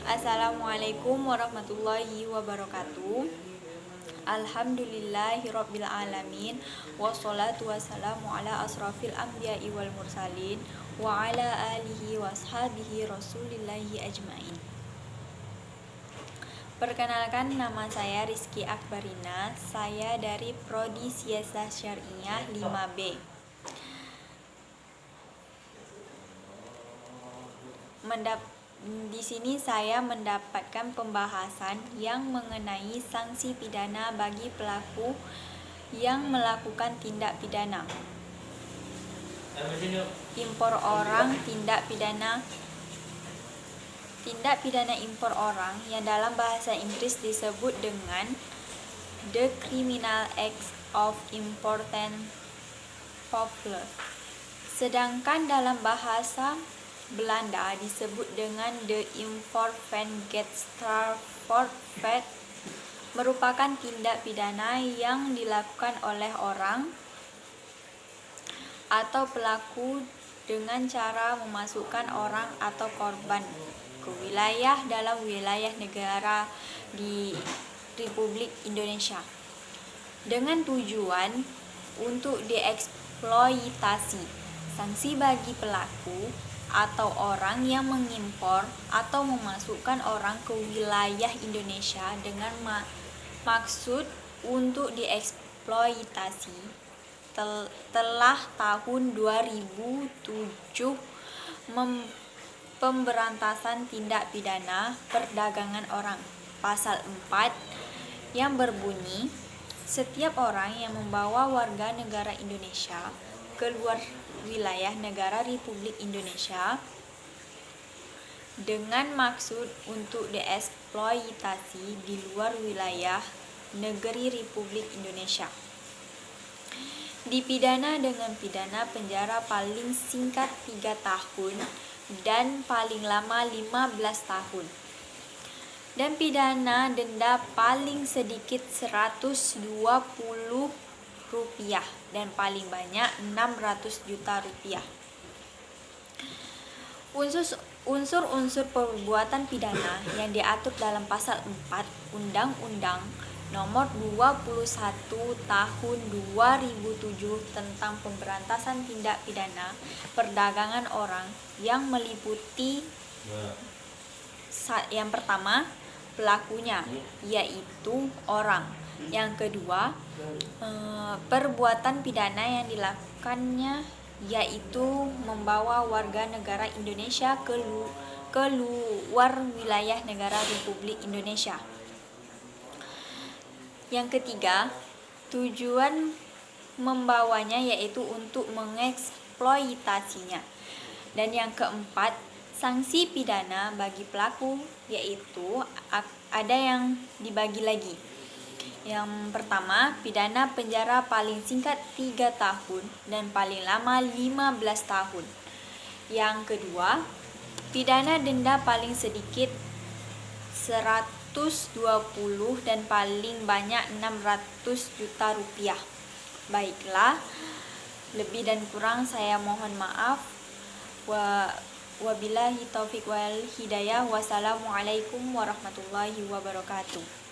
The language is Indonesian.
Assalamualaikum warahmatullahi wabarakatuh. Alhamdulillahirabbil alamin wassalatu wassalamu ala asrafil anbiya'i wal mursalin wa ala alihi washabihi rasulillahi ajmain. Perkenalkan, nama saya Rizky Akbarina. Saya dari Prodi Siasah Syariah 5B. Di sini saya mendapatkan pembahasan yang mengenai sanksi pidana bagi pelaku yang melakukan tindak pidana impor orang, tindak pidana impor orang yang dalam bahasa Inggris disebut dengan The Criminal Acts of Import and Popular. Sedangkan dalam bahasa Belanda disebut dengan The Invoervengetstrafrecht, merupakan tindak pidana yang dilakukan oleh orang atau pelaku dengan cara memasukkan orang atau korban ke wilayah dalam wilayah negara di Republik Indonesia dengan tujuan untuk dieksploitasi. Sanksi bagi pelaku atau orang yang mengimpor atau memasukkan orang ke wilayah Indonesia dengan maksud untuk dieksploitasi telah tahun 2007 Pemberantasan Tindak Pidana Perdagangan Orang Pasal 4 yang berbunyi, setiap orang yang membawa warga negara Indonesia keluar wilayah negara Republik Indonesia dengan maksud untuk dieksploitasi di luar wilayah negeri Republik Indonesia dipidana dengan pidana penjara paling singkat 3 tahun dan paling lama 15 tahun dan pidana denda paling sedikit Rp120 dan paling banyak Rp600 juta. Unsur-unsur perbuatan pidana yang diatur dalam pasal 4 Undang-Undang Nomor 21 Tahun 2007 tentang Pemberantasan Tindak Pidana Perdagangan Orang yang meliputi yang pertama, pelakunya, yaitu orang. Yang kedua, perbuatan pidana yang dilakukannya, yaitu membawa warga negara Indonesia keluar wilayah negara Republik Indonesia. Yang ketiga, tujuan membawanya, yaitu untuk mengeksploitasinya. Dan yang keempat, sanksi pidana bagi pelaku, yaitu ada yang dibagi lagi. Yang pertama, pidana penjara paling singkat 3 tahun dan paling lama 15 tahun. Yang kedua, pidana denda paling sedikit Rp120 dan paling banyak Rp600 juta. Baiklah, lebih dan kurang saya mohon maaf. Wabillahi taufiq wal hidayah. Wassalamualaikum warahmatullahi wabarakatuh.